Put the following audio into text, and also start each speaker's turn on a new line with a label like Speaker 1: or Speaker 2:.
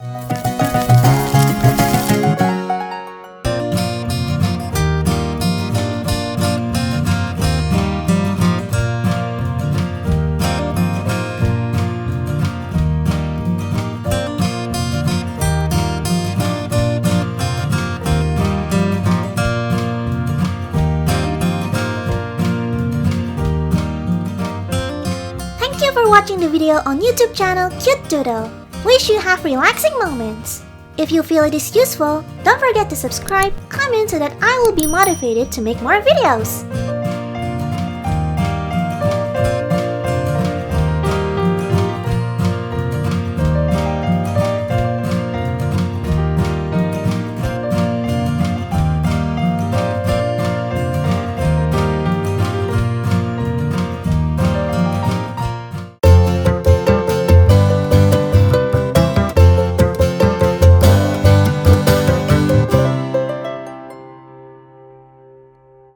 Speaker 1: Thank you for watching the video on YouTube channel Cute Doodle. Wish you have relaxing moments. If you feel it is useful, don't forget to subscribe, comment so that I will be motivated to make more videos.